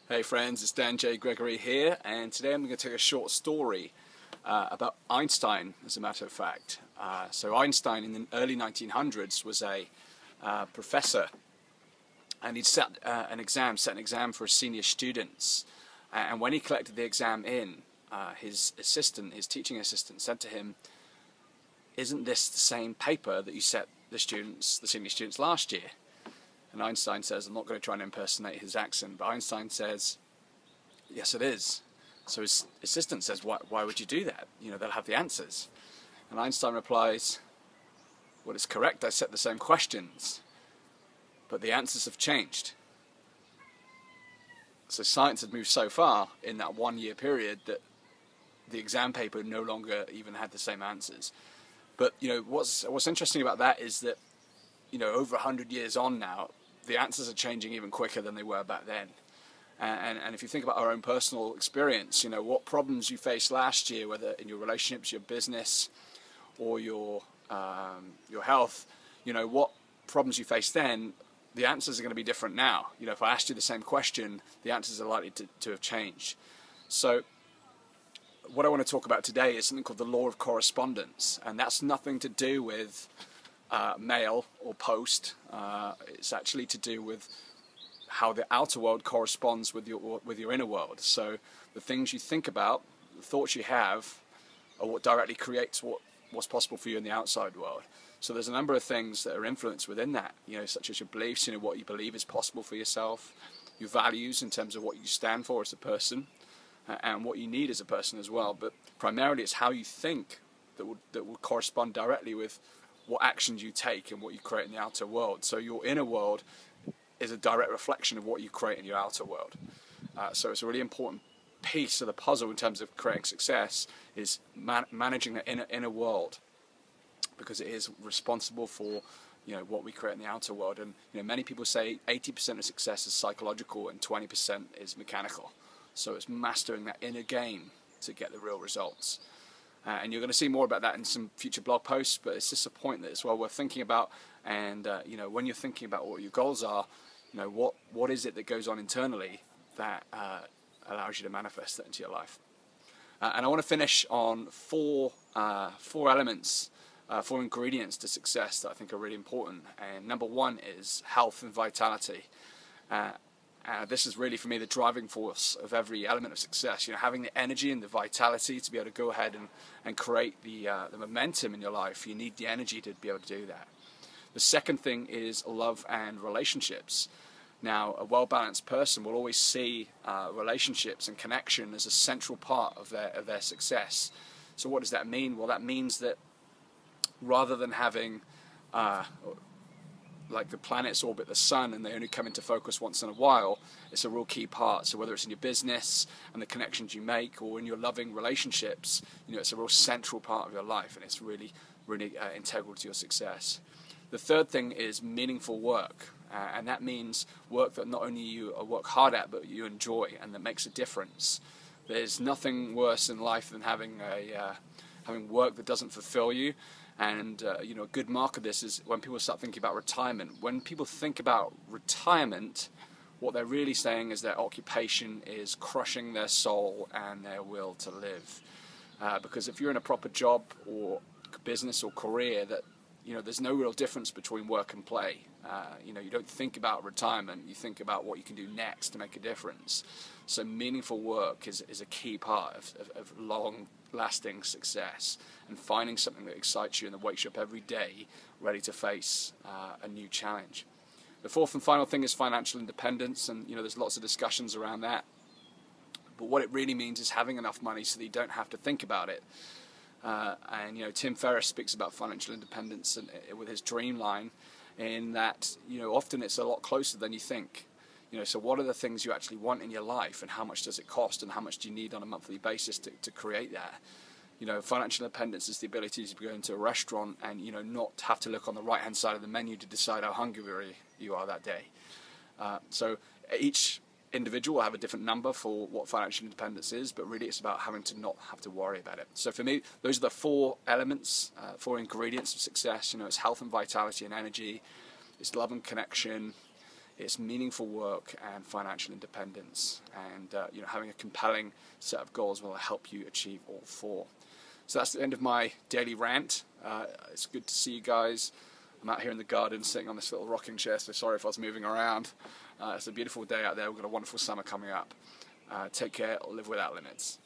Hey friends, it's Dan J. Gregory here, and today I'm going to take a short story about Einstein, as a matter of fact. So Einstein in the early 1900s was a professor, and he'd set an exam for his senior students. And when he collected the exam in, his teaching assistant said to him, "Isn't this the same paper that you set the senior students last year?" And Einstein says, I'm not going to try and impersonate his accent, but Einstein says, "Yes, it is." So his assistant says, why would you do that? You know, they'll have the answers. And Einstein replies, "Well, it's correct, I set the same questions, but the answers have changed." So science had moved so far in that 1 year period that the exam paper no longer even had the same answers. But, you know, what's interesting about that is that, you know, over 100 years on now, the answers are changing even quicker than they were back then. And if you think about our own personal experience, you know, what problems you faced last year, whether in your relationships, your business, or your health, you know, what problems you faced then, the answers are going to be different now. You know, if I asked you the same question, the answers are likely to have changed. So what I want to talk about today is something called the Law of Correspondence, and that's nothing to do with mail or post. It's actually to do with how the outer world corresponds with your inner world. So the things you think about, the thoughts you have, are what directly creates what's possible for you in the outside world. So there's a number of things that are influenced within that, you know, such as your beliefs, you know, what you believe is possible for yourself, your values in terms of what you stand for as a person, and what you need as a person as well. But primarily it's how you think that will correspond directly with what actions you take and what you create in the outer world. So your inner world is a direct reflection of what you create in your outer world. So it's a really important piece of the puzzle in terms of creating success, is managing the inner world, because it is responsible for, you know, what we create in the outer world. And, you know, many people say 80% of success is psychological and 20% is mechanical. So it's mastering that inner game to get the real results. And you're going to see more about that in some future blog posts, but it's just a point that it's well worth thinking about. And you know, when you're thinking about what your goals are, you know, what is it that goes on internally that allows you to manifest that into your life. And I want to finish on four elements, four ingredients to success that I think are really important. And number one is health and vitality. This is really, for me, the driving force of every element of success. You know, having the energy and the vitality to be able to go ahead and create the momentum in your life. You need the energy to be able to do that. The second thing is love and relationships. Now, a well-balanced person will always see relationships and connection as a central part of their success. So what does that mean? Well, that means that rather than having like the planets orbit the sun and they only come into focus once in a while, it's a real key part. So whether it's in your business and the connections you make, or in your loving relationships, you know, it's a real central part of your life, and it's really integral to your success. The third thing is meaningful work, and that means work that not only you work hard at, but you enjoy and that makes a difference. There's nothing worse in life than having work that doesn't fulfill you. And you know, a good mark of this is when people start thinking about retirement. When people think about retirement, what they're really saying is their occupation is crushing their soul and their will to live. Because if you're in a proper job or business or career, that, you know, there's no real difference between work and play. You know, you don't think about retirement, you think about what you can do next to make a difference. So meaningful work is a key part of long-lasting success, and finding something that excites you and that wakes you up every day ready to face a new challenge. The fourth and final thing is financial independence, and, you know, there's lots of discussions around that. But what it really means is having enough money so that you don't have to think about it. And, you know, Tim Ferriss speaks about financial independence with his dream line, in that, you know, often it's a lot closer than you think. You know, so what are the things you actually want in your life, and how much does it cost, and how much do you need on a monthly basis to create that? You know, financial independence is the ability to go into a restaurant and, you know, not have to look on the right-hand side of the menu to decide how hungry you are that day. So each individual will have a different number for what financial independence is, but really it's about having to not have to worry about it. So for me, those are the four elements, four ingredients of success. You know, it's health and vitality and energy, it's love and connection, it's meaningful work and financial independence, and having a compelling set of goals will help you achieve all four. So that's the end of my daily rant. It's good to see you guys. I'm out here in the garden sitting on this little rocking chair, so sorry if I was moving around. It's a beautiful day out there. We've got a wonderful summer coming up. Take care, live without limits.